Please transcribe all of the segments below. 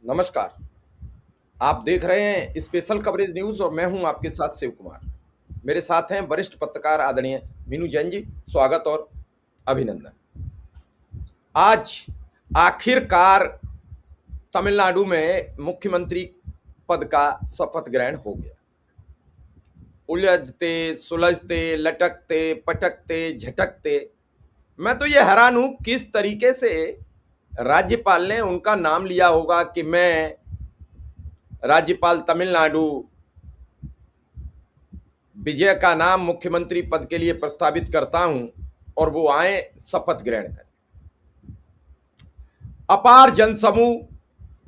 नमस्कार। आप देख रहे हैं स्पेशल कवरेज न्यूज़ और मैं हूं आपके साथ शिव कुमार। मेरे साथ हैं वरिष्ठ पत्रकार आदरणीय मीनू जैन जी। स्वागत और अभिनंदन। आज आखिरकार तमिलनाडु में मुख्यमंत्री पद का शपथ ग्रहण हो गया। उलझते सुलझते लटकते पटकते झटकते मैं तो ये हैरान हूं किस तरीके से राज्यपाल ने उनका नाम लिया होगा कि मैं राज्यपाल तमिलनाडु विजय का नाम मुख्यमंत्री पद के लिए प्रस्तावित करता हूं और वो आए शपथ ग्रहण कर। अपार जनसमूह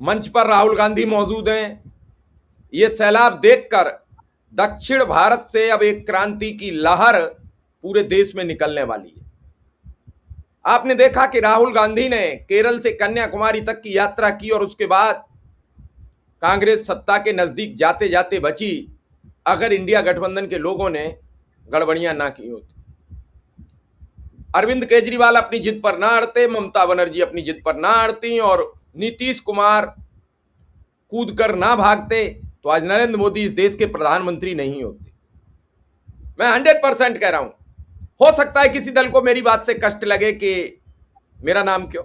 मंच पर राहुल गांधी मौजूद हैं। ये सैलाब देखकर दक्षिण भारत से अब एक क्रांति की लहर पूरे देश में निकलने वाली है। आपने देखा कि राहुल गांधी ने केरल से कन्याकुमारी तक की यात्रा की और उसके बाद कांग्रेस सत्ता के नजदीक जाते जाते बची अगर इंडिया गठबंधन के लोगों ने गड़बड़ियां ना की होती। अरविंद केजरीवाल अपनी जिद पर ना अड़ते, ममता बनर्जी अपनी जिद पर ना अड़ती और नीतीश कुमार कूद कर ना भागते तो आज नरेंद्र मोदी इस देश के प्रधानमंत्री नहीं होते। मैं 100% कह रहा हूं। हो सकता है किसी दल को मेरी बात से कष्ट लगे कि मेरा नाम क्यों।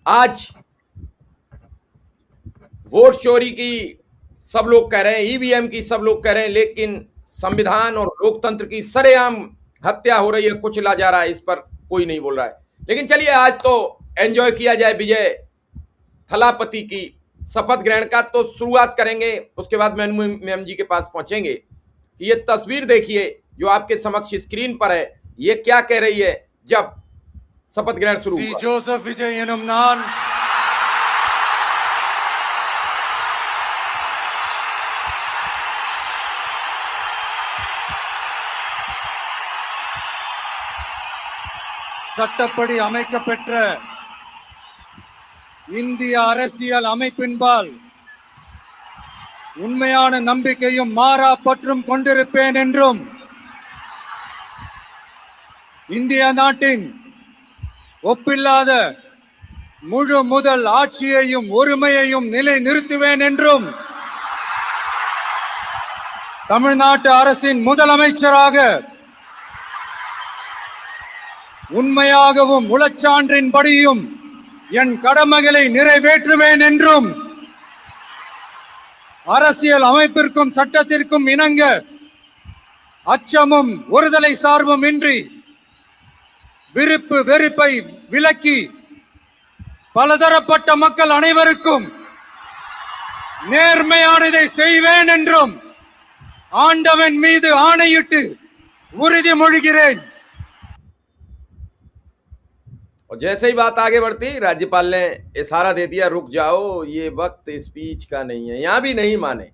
आज वोट चोरी की सब लोग कह रहे हैं, ईवीएम की सब लोग कह रहे हैं, लेकिन संविधान और लोकतंत्र की सरेआम हत्या हो रही है, कुचला जा रहा है, इस पर कोई नहीं बोल रहा है। लेकिन चलिए आज तो एंजॉय किया जाए विजय थलापति की शपथ ग्रहण का। तो शुरुआत करेंगे, उसके बाद मैम जी के पास पहुंचेंगे कि ये तस्वीर देखिए जो आपके समक्ष स्क्रीन पर है, ये क्या कह रही है जब शपथ ग्रहण शुरू हुआ। जोसेफ विजय एनुम नान சட்டப்படி அமைக்கப்பெற்ற இந்திய அரசியல் அமைப்பின்பால் உண்மையான நம்பிக்கையும் மாறா பற்றும் கொண்டிருப்பேன் என்றும் இந்திய நாட்டின் ஒப்பில்லாத முழு முதல் ஆட்சியையும் ஒருமையையும் நிலை நிறுத்துவேன் என்றும் தமிழ்நாட்டு அரசின் முதலமைச்சராக உண்மையாகவும் உளச்சான்றின்படியும் என் கடமைகளை நிறைவேற்றுவேன் என்றும் அரசியல் அமைப்பிற்கும் சட்டத்திற்கும் இணங்க அச்சமும் ஒருதலை சார்பும் இன்றி விருப்பு வெறுப்பை விலக்கி பலதரப்பட்ட மக்கள் அனைவருக்கும் நேர்மையானதை செய்வேன் என்றும் ஆண்டவன் மீது ஆணையிட்டு உறுதிமொழிகிறேன்। और जैसे ही बात आगे बढ़ती राज्यपाल ने इशारा दे दिया रुक जाओ, ये वक्त स्पीच का नहीं है। यहां भी नहीं माने।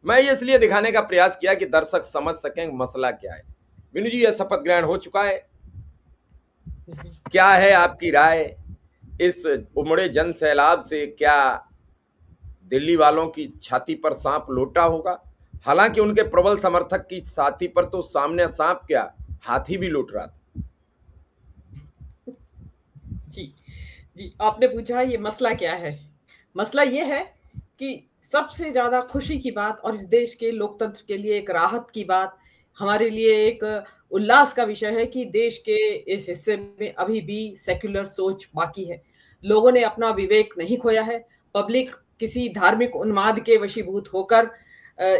मैं ये इसलिए दिखाने का प्रयास किया कि दर्शक समझ सकें मसला क्या है। मीनू जी, यह शपथ ग्रहण हो चुका है, क्या है आपकी राय? इस उमड़े जन सैलाब से क्या दिल्ली वालों की छाती पर सांप लोटा होगा? हालांकि उनके प्रबल समर्थक की छाती पर तो सामने सांप क्या हाथी भी लौट रहा था। जी जी, आपने पूछा ये मसला क्या है। मसला ये है कि सबसे ज्यादा खुशी की बात और इस देश के लोकतंत्र के लिए एक राहत की बात, हमारे लिए एक उल्लास का विषय है कि देश के इस हिस्से में अभी भी सेक्युलर सोच बाकी है। लोगों ने अपना विवेक नहीं खोया है। पब्लिक किसी धार्मिक उन्माद के वशीभूत होकर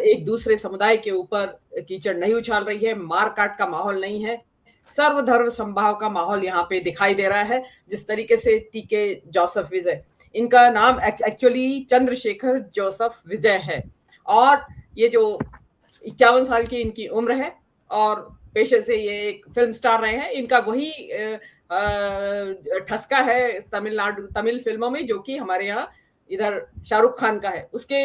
एक दूसरे समुदाय के ऊपर कीचड़ नहीं उछाल रही है। मारकाट का माहौल नहीं है। सर्वधर्म संभाव का माहौल यहाँ पे दिखाई दे रहा है। जिस तरीके से टीके जोसेफ विजय, इनका नाम एक्चुअली चंद्रशेखर जोसेफ विजय है और ये जो 51 साल की इनकी उम्र है और पेशे से ये एक फिल्म स्टार रहे हैं। इनका वही ठसका है तमिल फिल्मों में जो कि हमारे यहाँ इधर शाहरुख खान का है। उसके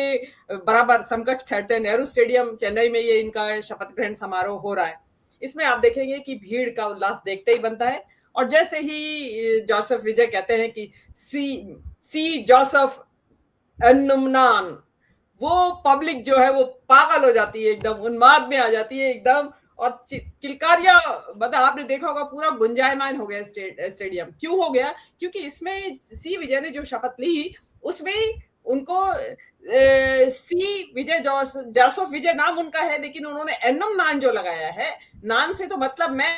बराबर समकक्ष ठहरते हैं नेहरू स्टेडियम चेन्नई में ये इनका शपथ ग्रहण समारोह हो रहा है। इसमें आप देखेंगे कि भीड़ का उल्लास देखते ही बनता है। और जैसे ही जोसेफ विजय कहते हैं कि सी जोसेफ एनुमनान, वो पब्लिक जो है वो पागल हो जाती है, एकदम उन्माद में आ जाती है एकदम। और किलकारियां, मतलब आपने देखा होगा पूरा गुंजायमान हो गया स्टेडियम। क्यों हो गया? क्योंकि इसमें सी विजय ने जो शपथ ली उसमें उनको सी विजय जोसेफ विजय नाम उनका है, लेकिन उन्होंने एनम नान जो लगाया है, नान से तो मतलब मैं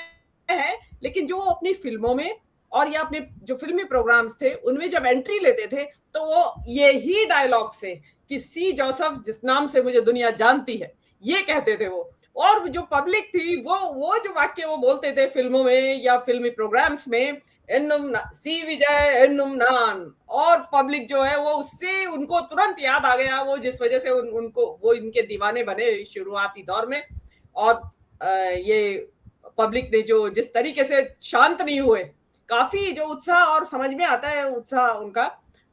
है, लेकिन जो अपनी फिल्मों में और या अपने जो फिल्मी प्रोग्राम्स थे उनमें जब एंट्री लेते थे तो वो ये ही डायलॉग से कि सी जोसेफ जिस नाम से मुझे दुनिया जानती है, ये कहते थे वो। और जो पब्लिक थी वो जो वाक्य वो बोलते थे फिल्मों में या फिल्मी प्रोग्राम्स में, एन्नुम सी विजय एन्नुम नान, और पब्लिक जो है वो उससे उनको तुरंत याद आ गया, वो जिस वजह से उनको वो इनके दीवाने बने शुरुआती दौर में। और ये पब्लिक ने जो जिस तरीके से शांत नहीं हुए, काफी जो उत्साह, और समझ में आता है उत्साह उनका।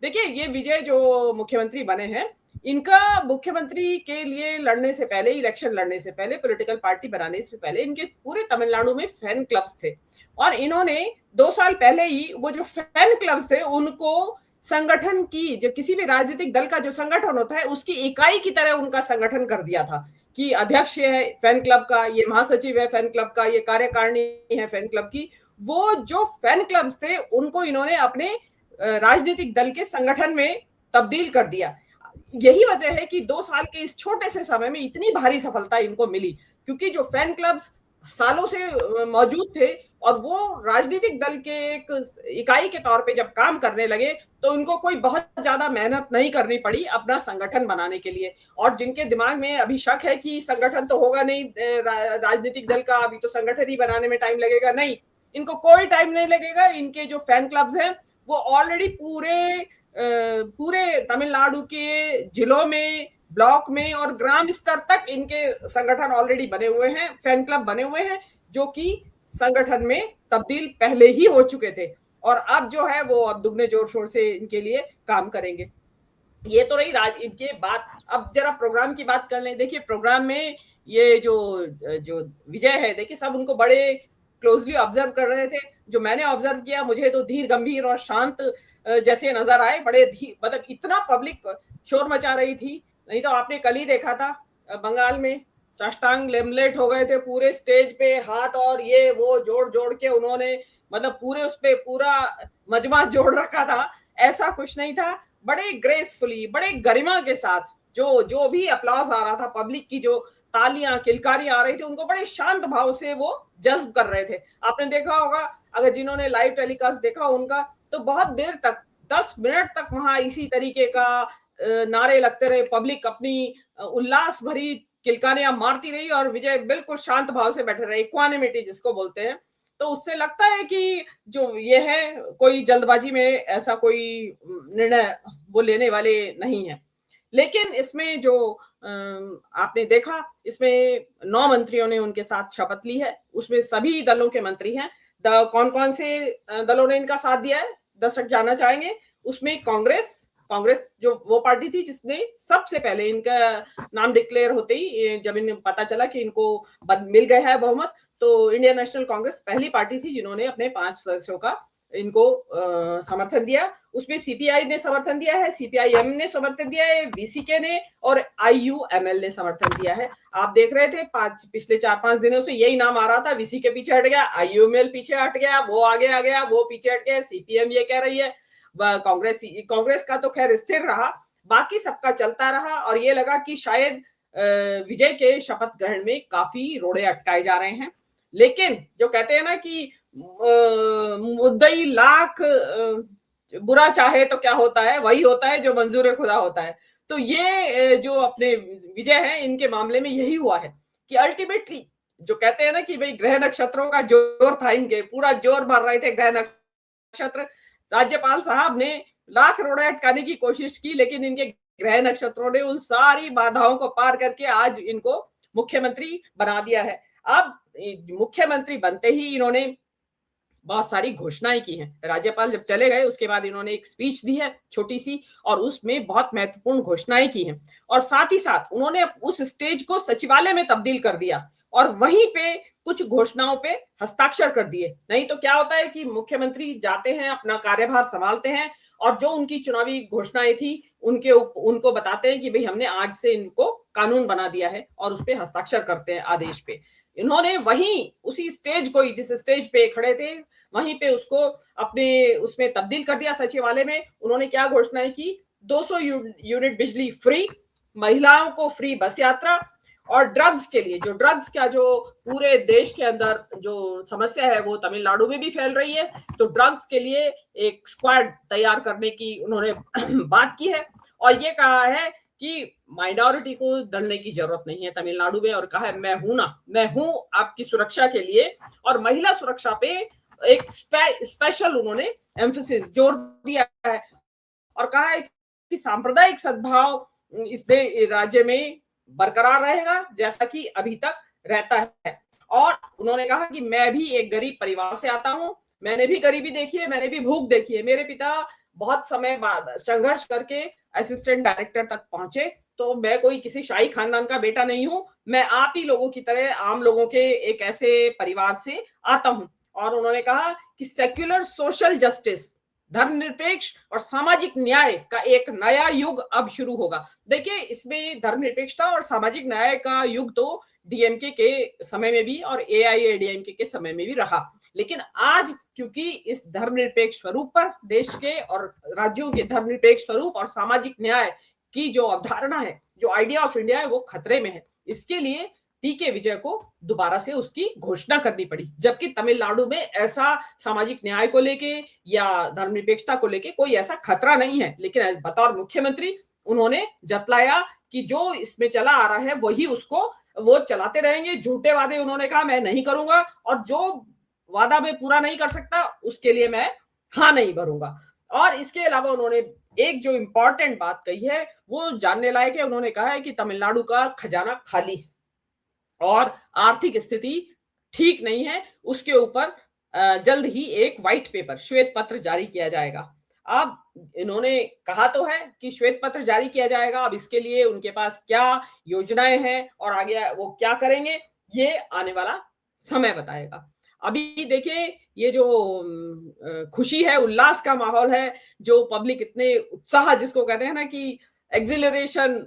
देखिए ये विजय जो मुख्यमंत्री बने हैं, इनका मुख्यमंत्री के लिए लड़ने से पहले, इलेक्शन लड़ने से पहले, पॉलिटिकल पार्टी बनाने से पहले इनके पूरे तमिलनाडु में फैन क्लब्स थे, और इन्होंने 2 साल पहले ही वो जो फैन क्लब्स थे उनको संगठन की, जो किसी भी राजनीतिक दल का जो संगठन होता है उसकी इकाई की तरह उनका संगठन कर दिया था कि अध्यक्ष ये है फैन क्लब का, ये महासचिव है फैन क्लब का, ये कार्यकारिणी है फैन क्लब की। वो जो फैन क्लब्स थे उनको इन्होंने अपने राजनीतिक दल के संगठन में तब्दील कर दिया। यही वजह है कि 2 साल के इस छोटे से समय में इतनी भारी सफलता इनको मिली, क्योंकि जो फैन क्लब्स सालों से मौजूद थे और वो राजनीतिक दल के एक इकाई के तौर पे जब काम करने लगे तो उनको कोई बहुत ज्यादा मेहनत नहीं करनी पड़ी अपना संगठन बनाने के लिए। और जिनके दिमाग में अभी शक है कि संगठन तो होगा नहीं राजनीतिक दल का, अभी तो संगठन ही बनाने में टाइम लगेगा, नहीं, इनको कोई टाइम नहीं लगेगा। इनके जो फैन क्लब्स हैं वो ऑलरेडी पूरे तमिलनाडु के जिलों में, ब्लॉक में और ग्राम स्तर तक इनके संगठन ऑलरेडी बने हुए हैं, फैन क्लब बने हुए हैं, जो कि संगठन में तब्दील पहले ही हो चुके थे, और अब जो है वो अब दुगने जोर शोर से इनके लिए काम करेंगे। ये तो रही इनके बात। अब जरा प्रोग्राम की बात कर लें। देखिए प्रोग्राम में ये जो विजय है, देखिए सब उनको बड़े क्लोजली ऑब्जर्व कर रहे थे। जो मैंने ऑब्जर्व किया, मुझे तो धीर गंभीर और शांत जैसे नजर आए, बड़े मतलब इतना पब्लिक शोर मचा रही थी। नहीं तो आपने कल ही देखा था बंगाल में साष्टांग लेमलेट हो गए थे पूरे स्टेज पे, हाथ और ये वो जोड़ जोड़ के उन्होंने, मतलब पूरे उस पे पूरा मजमा जोड़ रखा था। ऐसा कुछ नहीं था, बड़े ग्रेसफुली, बड़े गरिमा के साथ जो भी अप्लॉज आ रहा था, पब्लिक की जो तालियां किलकारियां आ रही थी, उनको बड़े शांत भाव से वो जज्ब कर रहे थे। आपने देखा होगा, अगर जिन्होंने लाइव टेलीकास्ट देखा उनका, तो बहुत देर तक 10 मिनट तक वहां इसी तरीके का नारे लगते रहे, पब्लिक अपनी उल्लास भरी किलकारियां मारती रही और विजय बिल्कुल शांत भाव से बैठे रहे, इक्वानिमिटी जिसको बोलते हैं। तो उससे लगता है कि जो ये है, कोई जल्दबाजी में ऐसा कोई निर्णय वो लेने वाले नहीं है। लेकिन इसमें जो आपने देखा, इसमें 9 मंत्रियों ने उनके साथ शपथ ली है, उसमें सभी दलों के मंत्री हैं। कौन कौन से दलों ने इनका साथ दिया है, दर्शक जानना चाहेंगे। उसमें कांग्रेस जो वो पार्टी थी जिसने सबसे पहले इनका नाम डिक्लेयर होते ही, जब इन्हें पता चला कि इनको मिल गया है बहुमत, तो इंडियन नेशनल कांग्रेस पहली पार्टी थी जिन्होंने अपने 5 सदस्यों का इनको समर्थन दिया। उसमें सीपीआई ने समर्थन दिया है, सीपीआईएम ने समर्थन दिया है, वीसीके ने और आईयूएमएल ने समर्थन दिया है। आप देख रहे थे पिछले 4-5 दिनों से यही नाम आ रहा था, वीसीके पीछे हट गया, आईयूएमएल पीछे हट गया, वो आगे आ गया, वो पीछे हट गया, सीपीएम ये कह रही है। कांग्रेस का तो खैर स्थिर रहा, बाकी सबका चलता रहा, और ये लगा कि शायद विजय के शपथ ग्रहण में काफी रोड़े अटकाए जा रहे हैं। लेकिन जो कहते हैं ना कि मुद्दई लाख बुरा चाहे तो क्या होता है, वही होता है जो मंजूर खुदा होता है। तो ये जो अपने विजय है, इनके मामले में यही हुआ है कि अल्टीमेटली जो कहते हैं ना कि भाई ग्रह नक्षत्रों का जोर था, इनके पूरा जोर भर रहे थे ग्रह नक्षत्र। राज्यपाल साहब ने लाख रोड़े अटकाने की कोशिश की, लेकिन इनके ग्रह नक्षत्रों ने उन सारी बाधाओं को पार करके आज इनको मुख्यमंत्री बना दिया है। अब मुख्यमंत्री बनते ही इन्होंने बहुत सारी घोषणाएं की हैं। राज्यपाल जब चले गए उसके बाद इन्होंने एक स्पीच दी है छोटी सी, और उसमें बहुत महत्वपूर्ण घोषणाएं की हैं, और साथ ही साथ उन्होंने उस स्टेज को सचिवालय में तब्दील कर दिया और वहीं पे कुछ घोषणाओं पे हस्ताक्षर कर दिए। नहीं तो क्या होता है कि मुख्यमंत्री जाते हैं, अपना कार्यभार संभालते हैं, और जो उनकी चुनावी घोषणाएं थी उनको बताते हैं कि भाई हमने आज से इनको कानून बना दिया है, और उस पर हस्ताक्षर करते हैं आदेश पे। इन्होंने वहीं उसी स्टेज को ही, जिस स्टेज पे खड़े थे वहीं पे उसको अपने उसमें तब्दील कर दिया सचिवालय में। उन्होंने क्या घोषणाएं की 200 यूनिट बिजली फ्री, महिलाओं को फ्री बस यात्रा, और ड्रग्स के लिए ड्रग्स का जो पूरे देश के अंदर जो समस्या है वो तमिलनाडु में भी फैल रही है, तो ड्रग्स के लिए एक स्क्वाड तैयार करने की उन्होंने बात की है। और ये कहा है कि माइनॉरिटी को डरने की जरूरत नहीं है तमिलनाडु में, और कहा है मैं हूं आपकी सुरक्षा के लिए। और महिला सुरक्षा पे एक स्पेशल उन्होंने एम्फेसिस जोर दिया है, और कहा है कि सांप्रदायिक सद्भाव इस राज्य में बरकरार रहेगा जैसा कि अभी तक रहता है। और उन्होंने कहा कि मैं भी एक गरीब परिवार से आता हूं, मैंने भी गरीबी देखी है, मैंने भी भूख देखी है। मेरे पिता बहुत समय बाद संघर्ष करके असिस्टेंट डायरेक्टर तक पहुंचे, तो मैं कोई किसी शाही खानदान का बेटा नहीं हूं, मैं आप ही लोगों की तरह आम लोगों के एक ऐसे परिवार से आता हूं। और उन्होंने कहा कि सेक्युलर सोशल जस्टिस, धर्मनिरपेक्ष और सामाजिक न्याय का एक नया युग अब शुरू होगा। देखिए, इसमें धर्मनिरपेक्षता और सामाजिक न्याय का युग तो डीएमके के समय में भी और एआईएडीएमके के समय में भी रहा, लेकिन आज क्योंकि इस धर्मनिरपेक्ष स्वरूप पर, देश के और राज्यों के धर्मनिरपेक्ष स्वरूप और सामाजिक न्याय की जो अवधारणा है, जो आइडिया ऑफ इंडिया है, वो खतरे में है। इसके लिए टीके विजय को दोबारा से उसकी घोषणा करनी पड़ी, जबकि तमिलनाडु में ऐसा सामाजिक न्याय को लेके या धर्मनिरपेक्षता को लेके कोई ऐसा खतरा नहीं है। लेकिन बतौर मुख्यमंत्री उन्होंने जतलाया कि जो इसमें चला आ रहा है वही उसको वो चलाते रहेंगे। झूठे वादे उन्होंने कहा मैं नहीं करूंगा, और जो वादा मैं पूरा नहीं कर सकता उसके लिए मैं हाँ नहीं भरूंगा। और इसके अलावा उन्होंने एक जो इंपॉर्टेंट बात कही है वो जानने लायक है। उन्होंने कहा है कि तमिलनाडु का खजाना खाली है और आर्थिक स्थिति ठीक नहीं है, उसके ऊपर जल्द ही एक व्हाइट पेपर, श्वेत पत्र जारी किया जाएगा। अब इन्होंने कहा तो है कि श्वेत पत्र जारी किया जाएगा, अब इसके लिए उनके पास क्या योजनाएं हैं और आगे वो क्या करेंगे ये आने वाला समय बताएगा। अभी देखिए, ये जो खुशी है, उल्लास का माहौल है, जो पब्लिक इतने उत्साह जिसको कहते हैं ना कि एक्सिलरेशन,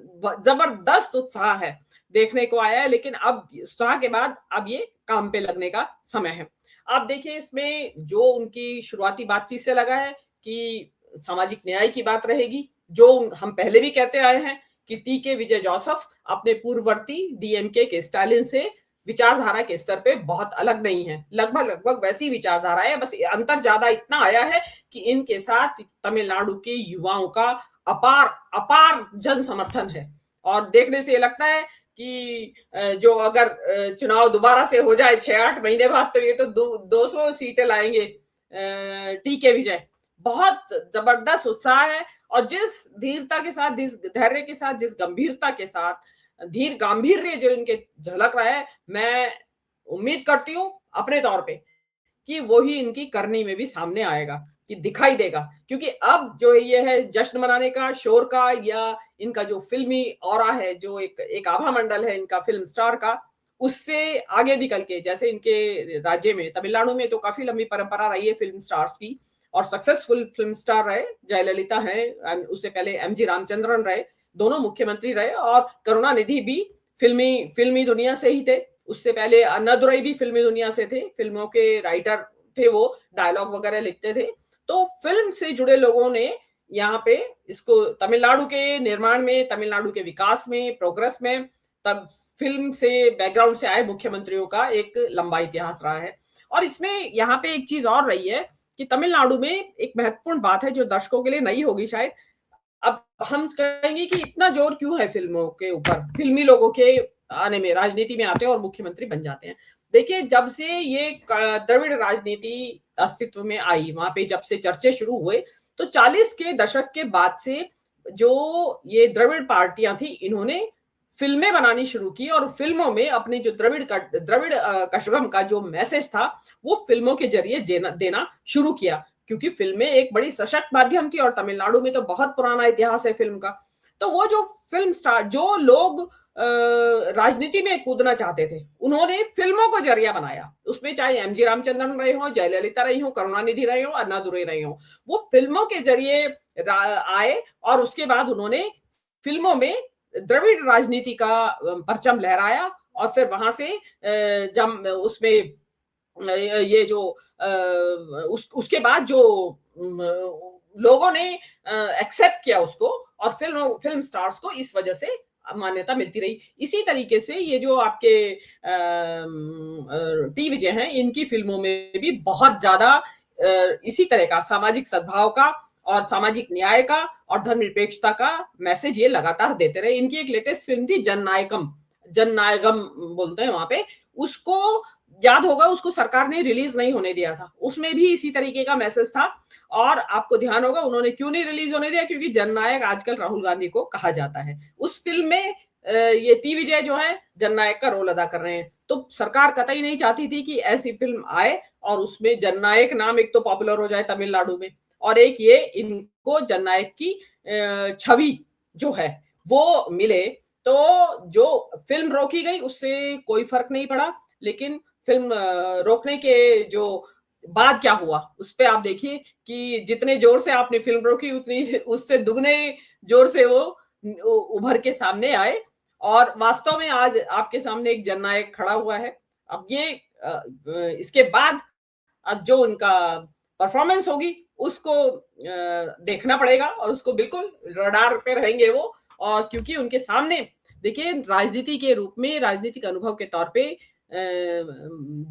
जबरदस्त उत्साह है, देखने को आया है। लेकिन अब उत्साह के बाद अब ये काम पे लगने का समय है। आप देखिए, इसमें जो उनकी शुरुआती बातचीत से लगा है कि सामाजिक न्याय की बात रहेगी, जो हम पहले भी कहते आए हैं कि टीके विजय जोसेफ अपने पूर्ववर्ती डीएमके के स्टालिन से विचारधारा के स्तर पे बहुत अलग नहीं है, लगभग वैसी विचारधारा है, बस अंतर ज्यादा इतना आया है कि इनके साथ तमिलनाडु के युवाओं का अपार जन समर्थन है। और देखने से लगता है कि जो अगर चुनाव दोबारा से हो जाए 6-8 महीने बाद, तो ये तो 200 सीटें लाएंगे टीके विजय। बहुत जबरदस्त उत्साह है, और जिस धीरता के साथ, जिस धैर्य के साथ, जिस गंभीरता के साथ, धीर गांभीर्य जो इनके झलक रहा है, मैं उम्मीद करती हूँ अपने तौर पे कि वही इनकी करनी में भी सामने आएगा, कि दिखाई देगा। क्योंकि अब जो ये है जश्न मनाने का, शोर का, या इनका जो फिल्मी ऑरा है, जो एक आभा मंडल है इनका फिल्म स्टार का, उससे आगे निकल के, जैसे इनके राज्य में तमिलनाडु में तो काफी लंबी परंपरा रही है फिल्म स्टार्स की, और सक्सेसफुल फिल्म स्टार रहे, जयललिता है, उससे पहले एमजी रामचंद्रन रहे, दोनों मुख्यमंत्री रहे, और करुणानिधि भी फिल्मी दुनिया से ही थे। उससे पहले अन्नादुरई भी फिल्मी दुनिया से थे, फिल्मों के राइटर थे, वो डायलॉग वगैरह लिखते थे। तो फिल्म से जुड़े लोगों ने यहाँ पे इसको तमिलनाडु के निर्माण में, तमिलनाडु के विकास में, प्रोग्रेस में, तब फिल्म से बैकग्राउंड से आए मुख्यमंत्रियों का एक लंबा इतिहास रहा है। और इसमें यहाँ पे एक चीज और रही है कि तमिलनाडु में एक महत्वपूर्ण बात है जो दर्शकों के लिए नई होगी शायद। अब हम कहेंगे कि इतना जोर क्यों है फिल्मों के ऊपर, फिल्मी लोगों के आने में, राजनीति में आते हैं और मुख्यमंत्री बन जाते हैं। देखिए, जब से ये द्रविड़ राजनीति अस्तित्व में आई, वहां पे जब से चर्चे शुरू हुए, तो 40 के दशक के बाद से जो ये द्रविड़ पार्टियां थी, इन्होंने फिल्में बनानी शुरू की, और फिल्मों में अपने जो द्रविड़ कशगम का जो मैसेज था वो फिल्मों के जरिए देना शुरू किया, क्योंकि फिल्में एक बड़ी सशक्त माध्यम थी, और तमिलनाडु में तो बहुत पुराना इतिहास है फिल्म का। तो वो जो फिल्म स्टार, जो लोग राजनीति में कूदना चाहते थे, उन्होंने फिल्मों को जरिया बनाया। उसमें चाहे एमजी रामचंद्रन रहे हो, जयललिता रही हो, करुणानिधि रही हो, अन्नादुरई रही हो, वो फिल्मों के जरिए आए, और उसके बाद उन्होंने फिल्मों में द्रविड़ राजनीति का परचम लहराया। और फिर वहां से जब उसमें ये जो उसके बाद जो लोगों ने एक्सेप्ट किया उसको और फिल्म स्टार्स को इस वजह से मान्यता मिलती रही। इसी तरीके से ये जो आपके टी विजय हैं, इनकी फिल्मों में भी बहुत ज्यादा इसी तरह का सामाजिक सद्भाव का और सामाजिक न्याय का और धर्मनिरपेक्षता का मैसेज ये लगातार देते रहे। इनकी एक लेटेस्ट फिल्म थी जननायगम बोलते हैं वहां पे, उसको याद होगा, उसको सरकार ने रिलीज नहीं होने दिया था। उसमें भी इसी तरीके का मैसेज था और आपको ध्यान होगा उन्होंने क्यों नहीं रिलीज होने दिया, क्योंकि जननायक आजकल राहुल गांधी को कहा जाता है। उस फिल्म में ये टी विजय जो है जननायक का रोल अदा कर रहे हैं। तो सरकार कतई नहीं चाहती थी कि ऐसी फिल्म आए और उसमें जननायक नाम एक तो पॉपुलर हो जाए तमिलनाडु में, और एक ये इनको जननायक की छवि जो है वो मिले। तो जो फिल्म रोकी गई उससे कोई फर्क नहीं पड़ा, लेकिन फिल्म रोकने के जो बाद क्या हुआ उस पे आप देखिए कि जितने जोर से आपने फिल्म रोकी उतनी उससे दुगने जोर से वो उभर के सामने आए और वास्तव में आज आपके सामने एक जननायक खड़ा हुआ है। अब ये इसके बाद अब जो उनका परफॉर्मेंस होगी उसको देखना पड़ेगा और उसको बिल्कुल रडार पे रहेंगे वो। और क्योंकि उनके सामने देखिए राजनीति के रूप में, राजनीतिक अनुभव के तौर पे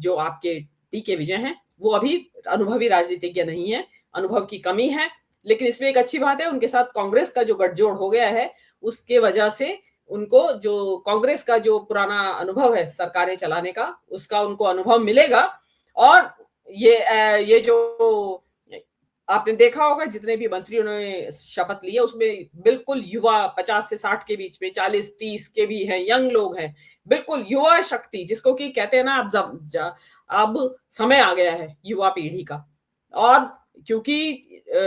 जो आपके टी के विजय हैं वो अभी अनुभवी राजनीतिज्ञ नहीं है, अनुभव की कमी है। लेकिन इसमें एक अच्छी बात है, उनके साथ कांग्रेस का जो गठजोड़ हो गया है उसके वजह से उनको जो कांग्रेस का जो पुराना अनुभव है सरकारें चलाने का, उसका उनको अनुभव मिलेगा। और ये जो आपने देखा होगा जितने भी मंत्रियों ने शपथ ली है उसमें बिल्कुल युवा 50 से 60 के बीच में, 40-30 के भी हैं, यंग लोग हैं, बिल्कुल युवा शक्ति जिसको कि कहते हैं ना, अब समय आ गया है युवा पीढ़ी का। और क्योंकि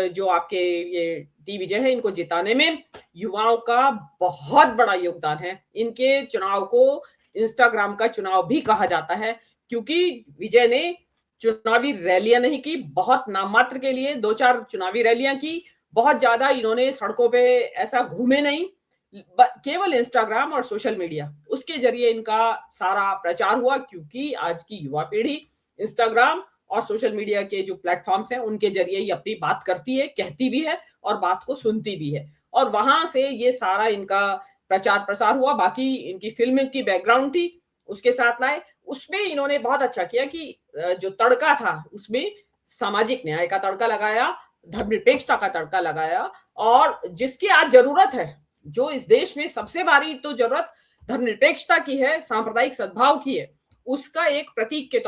जो आपके ये टी विजय है इनको जिताने में युवाओं का बहुत बड़ा योगदान है। इनके चुनाव को इंस्टाग्राम का चुनाव भी कहा जाता है, क्योंकि विजय ने चुनावी रैलियां नहीं की, बहुत नाम मात्र के लिए 2-4 चुनावी रैलियां की, बहुत ज्यादा इन्होंने सड़कों पे ऐसा घूमे नहीं, केवल इंस्टाग्राम और सोशल मीडिया उसके जरिए इनका सारा प्रचार हुआ। क्योंकि आज की युवा पीढ़ी इंस्टाग्राम और सोशल मीडिया के जो प्लेटफॉर्म्स हैं उनके जरिए ही अपनी बात करती है, कहती भी है और बात को सुनती भी है, और वहां से ये सारा इनका प्रचार प्रसार हुआ। बाकी इनकी फिल्म की बैकग्राउंड थी उसके साथ लाए, उसमें इन्होंने बहुत अच्छा किया कि जो तड़का था उसमें सामाजिक न्याय का तड़का लगाया, धर्मनिरपेक्षता का तड़का लगाया, और जिसकी आज जरूरत है, जो इस देश में सबसे बड़ी तो जरूरत धर्मनिरपेक्षता की है, सांप्रदायिक सद्भाव की है, उसका एक प्रतीक के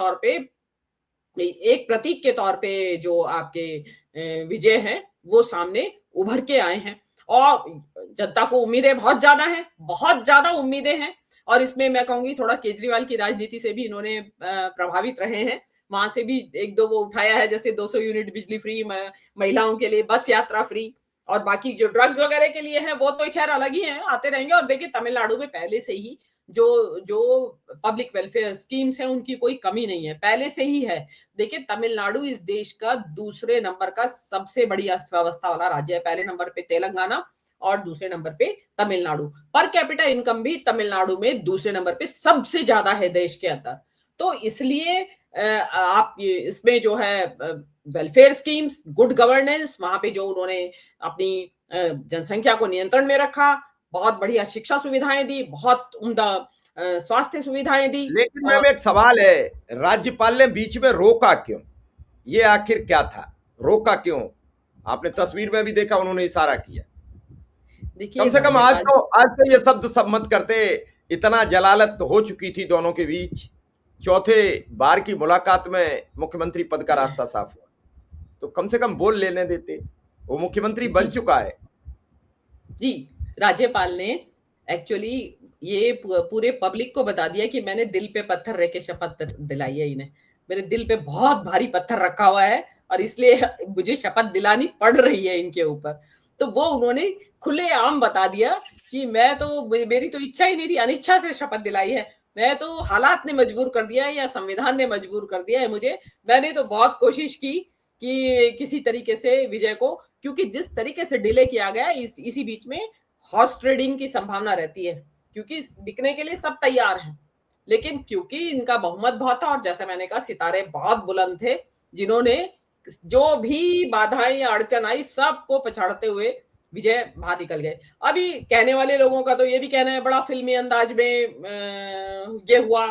तौर पे जो आपके विजय हैं वो सामने उभर के आए हैं। और जनता को उम्मीदें बहुत ज्यादा हैं, बहुत ज्यादा उम्मीदें हैं। और इसमें मैं कहूंगी थोड़ा केजरीवाल की राजनीति से भी इन्होंने प्रभावित रहे हैं, वहां से भी एक दो वो उठाया है, जैसे 200 यूनिट बिजली फ्री, महिलाओं के लिए बस यात्रा फ्री, और बाकी जो ड्रग्स वगैरह के लिए है वो तो खैर अलग ही है, आते रहेंगे। और देखिए तमिलनाडु में पहले से ही जो जो पब्लिक वेलफेयर स्कीम्स हैं उनकी कोई कमी नहीं है, पहले से ही है। देखिए तमिलनाडु इस देश का दूसरे नंबर का सबसे बड़ी अर्थव्यवस्था वाला राज्य है, पहले नंबर पे तेलंगाना और दूसरे नंबर पे तमिलनाडु। पर कैपिटा इनकम भी तमिलनाडु में दूसरे नंबर पे सबसे ज्यादा है देश के अंदर। तो इसलिए आप इसमें जो है वेलफेयर स्कीम्स, गुड गवर्नेंस, वहां पे जो उन्होंने अपनी जनसंख्या को नियंत्रण में रखा, बहुत बढ़िया शिक्षा सुविधाएं दी, बहुत उम्दा स्वास्थ्य सुविधाएं दी। लेकिन मैम एक सवाल है, राज्यपाल ने बीच में रोका क्यों? ये आखिर क्या था, रोका क्यों? आपने तस्वीर में भी देखा उन्होंने इशारा किया। कम से कम आज तो ये शब्द सब मत करते, इतना जलालत हो चुकी थी दोनों के बीच, चौथे बार की मुलाकात में मुख्यमंत्री पद का रास्ता साफ हुआ, तो कम से कम बोल लेने देते, वो मुख्यमंत्री बन चुका है। जी, राज्यपाल ने एक्चुअली ये पूरे पब्लिक को बता दिया कि मैंने दिल पे पत्थर रख के शपथ दिलाई है इन्हें, मेरे दिल पे बहुत भारी पत्थर रखा हुआ है और इसलिए मुझे शपथ दिलानी पड़ रही है इनके ऊपर। तो वो उन्होंने खुलेआम बता दिया कि मेरी तो इच्छा ही नहीं थी, अनिच्छा से शपथ दिलाई है, मैं तो हालात ने मजबूर कर दिया है या संविधान ने मजबूर कर दिया है मुझे। मैंने तो बहुत कोशिश की कि किसी तरीके से विजय को, क्योंकि जिस तरीके से डिले किया गया इसी बीच में हॉर्स ट्रेडिंग की संभावना रहती है, क्योंकि बिकने के लिए सब तैयार हैं, लेकिन क्योंकि इनका बहुमत बहुत था और जैसा मैंने कहा सितारे बहुत बुलंद थे जिन्होंने जो भी बाधाएं या अड़चन आई सबको पछाड़ते हुए विजय बाहर निकल गए। अभी कहने वाले लोगों का तो ये भी कहना है बड़ा फिल्मी अंदाज में ये हुआ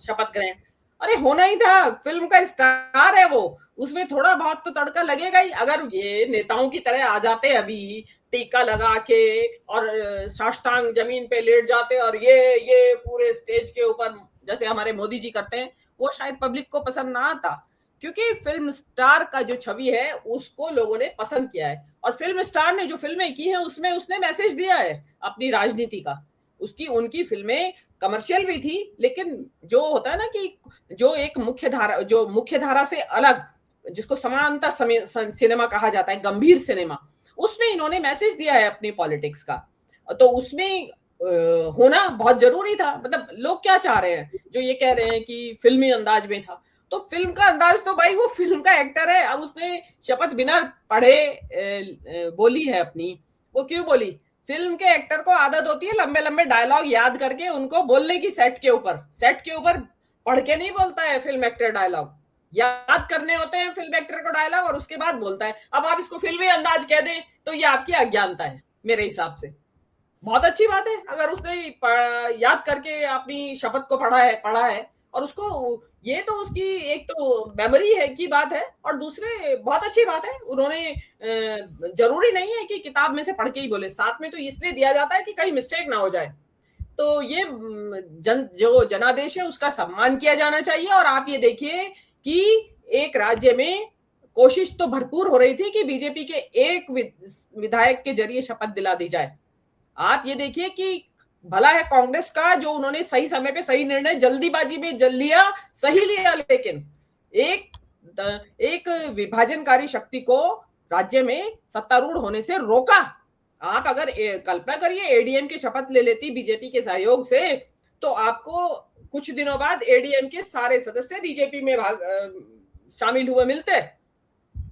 शपथ ग्रहण। अरे होना ही था, फिल्म का स्टार है वो, उसमें थोड़ा बहुत तो तड़का लगेगा ही। अगर ये नेताओं की तरह आ जाते अभी टीका लगा के और साष्टांग जमीन पे लेट जाते और ये पूरे स्टेज के ऊपर जैसे हमारे मोदी जी करते हैं, वो शायद पब्लिक को पसंद ना आता, क्योंकि फिल्म स्टार का जो छवि है उसको लोगों ने पसंद किया है। और फिल्म स्टार ने जो फिल्में की हैं उसमें उसने मैसेज दिया है अपनी राजनीति का। उसकी उनकी फिल्में कमर्शियल भी थी, लेकिन जो होता है ना कि जो एक मुख्य धारा से अलग, जिसको समांतर सिनेमा कहा जाता है, गंभीर सिनेमा, उसमें इन्होंने मैसेज दिया है अपनी पॉलिटिक्स का। तो उसमें होना बहुत जरूरी था। मतलब लोग क्या चाह रहे हैं, जो ये कह रहे हैं कि फिल्मी अंदाज में था, तो फिल्म का अंदाज तो भाई वो फिल्म का एक्टर है। अब उसने शपथ बिना पढ़े बोली है अपनी, वो क्यों बोली? फिल्म के एक्टर को आदत होती है लंबे लंबे डायलॉग याद करके उनको बोलने की, सेट के ऊपर पढ़ के नहीं बोलता है फिल्म एक्टर डायलॉग, याद करने होते हैं फिल्म एक्टर को डायलॉग और उसके बाद बोलता है। अब आप इसको फिल्मी अंदाज कह दें तो ये आपकी अज्ञानता है मेरे हिसाब से। बहुत अच्छी बात है अगर उसने याद करके अपनी शपथ को पढ़ा है और उसको, ये तो उसकी एक तो मेमोरी है की बात है, और दूसरे बहुत अच्छी बात है उन्होंने, जरूरी नहीं है कि किताब में से पढ़ के ही बोले, साथ में तो इसलिए दिया जाता है कि कहीं मिस्टेक ना हो जाए। तो ये जो जनादेश है उसका सम्मान किया जाना चाहिए। और आप ये देखिए कि एक राज्य में कोशिश तो भरपूर हो रही थी कि बीजेपी के एक विधायक के जरिए शपथ दिला दी जाए। आप ये देखिए कि भला है कांग्रेस का, जो उन्होंने सही समय पे सही निर्णय जल्दीबाजी में लिया, सही लिया, लेकिन एक विभाजनकारी शक्ति को राज्य में सत्तारूढ़ होने से रोका। आप अगर कल्पना करिए एडीएम की शपथ ले लेती बीजेपी के सहयोग से, तो आपको कुछ दिनों बाद एडीएम के सारे सदस्य बीजेपी में शामिल हुए मिलते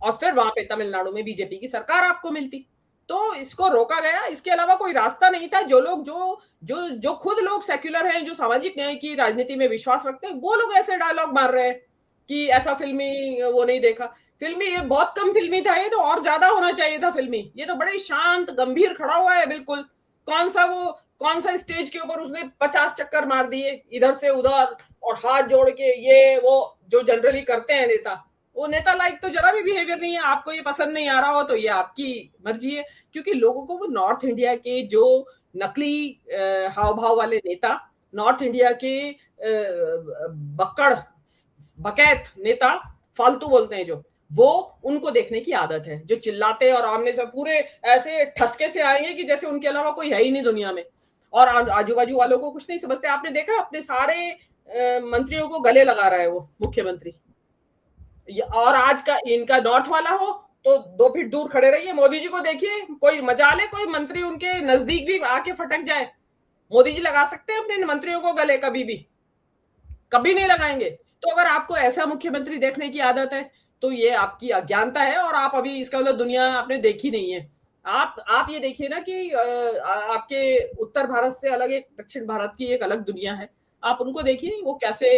और फिर वहां पे तमिलनाडु में बीजेपी की सरकार आपको मिलती। तो इसको रोका गया, इसके अलावा कोई रास्ता नहीं था। जो लोग जो खुद लोग सेक्युलर हैं, जो सामाजिक न्याय की राजनीति में विश्वास रखते हैं, वो लोग ऐसे डायलॉग मार रहे हैं कि ऐसा फिल्मी वो नहीं देखा। फिल्मी ये बहुत कम फिल्मी था, ये तो और ज्यादा होना चाहिए था फिल्मी। ये तो बड़े शांत गंभीर खड़ा हुआ है बिल्कुल। कौन सा स्टेज के ऊपर उसने 50 चक्कर मार दिए इधर से उधर और हाथ जोड़ के, ये वो जो जनरली करते हैं नेता, वो नेता लाइक तो जरा भी बिहेवियर नहीं है। आपको ये पसंद नहीं आ रहा हो तो ये आपकी मर्जी है, क्योंकि लोगों को वो नॉर्थ इंडिया के जो नकली हाव भाव वाले नेता, नॉर्थ इंडिया के बकैत नेता, फालतू बोलते हैं जो, वो उनको देखने की आदत है, जो चिल्लाते और आमने से पूरे ऐसे ठसके से आएंगे कि जैसे उनके अलावा कोई है ही नहीं दुनिया में, और आजू बाजू वालों को कुछ नहीं समझते। आपने देखा अपने सारे मंत्रियों को गले लगा रहा है वो मुख्यमंत्री। और आज का इनका नॉर्थ वाला हो तो 2 फीट दूर खड़े रहिए। मोदी जी को देखिए, कोई मजाल है कोई मंत्री उनके नजदीक भी आके फटक जाए, मोदी जी लगा सकते हैं अपने मंत्रियों को गले? कभी नहीं लगाएंगे। तो अगर आपको ऐसा मुख्यमंत्री देखने की आदत है तो ये आपकी अज्ञानता है, और आप अभी इसका मतलब दुनिया आपने देखी नहीं है। आप ये देखिए ना कि आपके उत्तर भारत से अलग एक दक्षिण भारत की एक अलग दुनिया है। आप उनको देखिए वो कैसे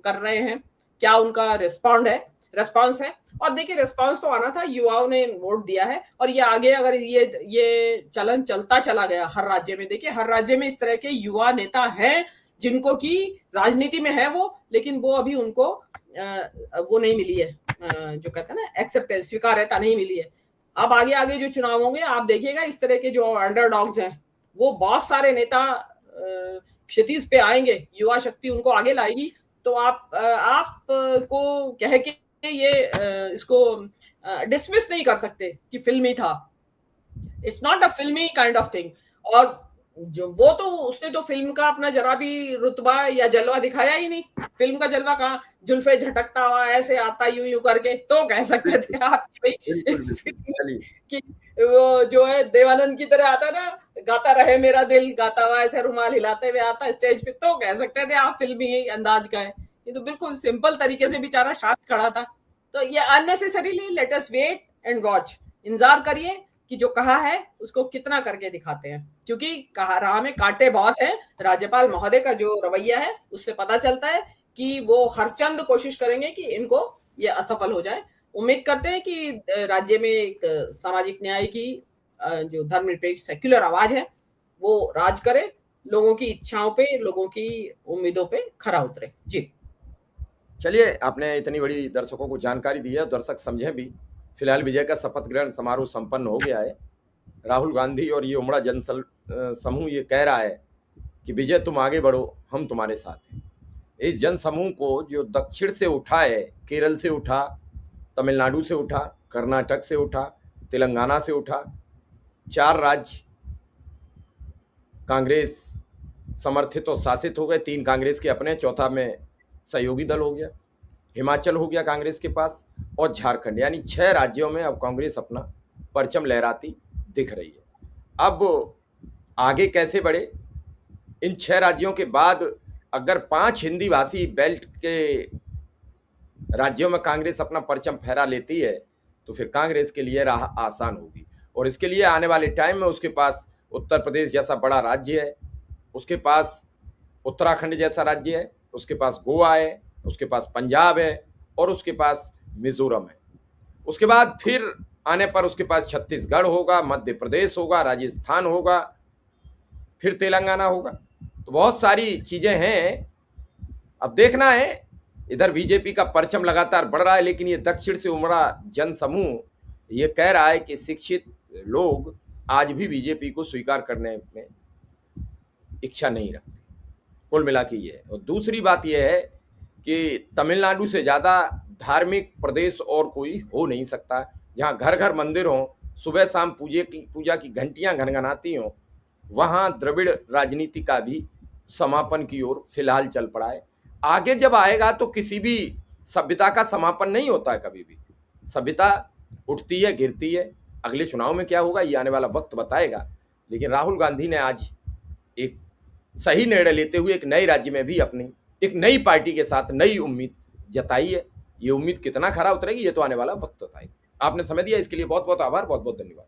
कर रहे हैं, क्या उनका रेस्पॉन्स है। और देखिए रेस्पॉन्स तो आना था, युवाओं ने वोट दिया है, और ये आगे अगर ये चलन चलता चला गया हर राज्य में, देखिए हर राज्य में इस तरह के युवा नेता हैं जिनको की राजनीति में है वो, लेकिन वो अभी उनको वो नहीं मिली है, जो कहते हैं ना एक्सेप्टेंस, स्वीकार्यता नहीं मिली है। अब आगे जो चुनाव होंगे आप देखिएगा, इस तरह के जो अंडरडॉग्स हैं वो बहुत सारे नेता क्षितिज पे आएंगे, युवा शक्ति उनको आगे लाएगी। तो आप को कह के ये इसको डिसमिस नहीं कर सकते कि फिल्मी था। इट्स नॉट अ फिल्मी काइंड ऑफ थिंग। और जो वो तो उसने तो फिल्म का अपना जरा भी रुतबा या जलवा दिखाया ही नहीं। फिल्म का जलवा कहाँ, जुल्फे झटकता हुआ ऐसे आता यूं करके, तो कह सकते थे आप कि वो जो है देवानंद की तरह आता ना, गाता रहे मेरा दिल, गाता हुआ ऐसे रुमाल हिलाते हुए आता स्टेज पे, तो कह सकते थे आप फिल्मी अंदाज का है। ये तो बिल्कुल सिंपल तरीके से बेचारा शांत खड़ा था। तो ये unnecessarily let us wait and watch, इंतजार करिए कि जो कहा है उसको कितना करके दिखाते हैं, क्योंकि कहा राह में कांटे बहुत हैं। राज्यपाल महोदय का जो रवैया है उससे पता चलता है कि वो हरचंद कोशिश करेंगे कि इनको ये असफल हो जाए। उम्मीद करते हैं कि राज्य में एक सामाजिक न्याय की जो धर्मनिरपेक्ष सेक्युलर आवाज है, वो राज करे, लोगों की इच्छाओं पे, लोगों की उम्मीदों पे खरा उतरे। जी। चलिए, आपने इतनी बड़ी दर्शकों को जानकारी दी है, दर्शक समझे भी। फिलहाल विजय का शपथ ग्रहण समारोह संपन्न हो गया है। राहुल गांधी और ये उमड़ा समूह ये कह रहा है कि विजय तुम आगे बढ़ो, हम तुम्हारे साथ हैं। इस जन समूह को जो दक्षिण से उठा है, केरल से उठा, तमिलनाडु से उठा, कर्नाटक से उठा, तेलंगाना से उठा, 4 राज्य कांग्रेस समर्थित और शासित हो गए, 3 कांग्रेस के अपने, चौथा में सहयोगी दल हो गया, हिमाचल हो गया कांग्रेस के पास, और झारखंड, यानी 6 राज्यों में अब कांग्रेस अपना परचम लहराती दिख रही है। अब आगे कैसे बढ़े? इन 6 राज्यों के बाद अगर 5 हिंदी भाषी बेल्ट के राज्यों में कांग्रेस अपना परचम फहरा लेती है तो फिर कांग्रेस के लिए राह आसान होगी। और इसके लिए आने वाले टाइम में उसके पास उत्तर प्रदेश जैसा बड़ा राज्य है, उसके पास उत्तराखंड जैसा राज्य है, उसके पास गोवा है, उसके पास पंजाब है, और उसके पास मिजोरम है। उसके बाद फिर आने पर उसके पास छत्तीसगढ़ होगा, मध्य प्रदेश होगा, राजस्थान होगा, फिर तेलंगाना होगा। तो बहुत सारी चीजें हैं। अब देखना है, इधर बीजेपी का परचम लगातार बढ़ रहा है, लेकिन ये दक्षिण से उमड़ा जन समूह ये कह रहा है कि शिक्षित लोग आज भी बीजेपी को स्वीकार करने में इच्छा नहीं रखते। कुल मिला के ये। और दूसरी बात यह है कि तमिलनाडु से ज़्यादा धार्मिक प्रदेश और कोई हो नहीं सकता, जहाँ घर घर मंदिर हों, सुबह शाम पूजा की घंटियाँ घनघनाती हों। वहाँ द्रविड़ राजनीति का भी समापन की ओर फिलहाल चल पड़ा है। आगे जब आएगा तो किसी भी सभ्यता का समापन नहीं होता है, कभी भी सभ्यता उठती है, गिरती है। अगले चुनाव में क्या होगा ये आने वाला वक्त बताएगा। लेकिन राहुल गांधी ने आज एक सही निर्णय लेते हुए एक नए राज्य में भी अपनी एक नई पार्टी के साथ नई उम्मीद जताई है। ये उम्मीद कितना खरा उतरेगी ये तो आने वाला वक्त बताएगा। आपने समय दिया इसके लिए बहुत बहुत आभार, बहुत बहुत धन्यवाद।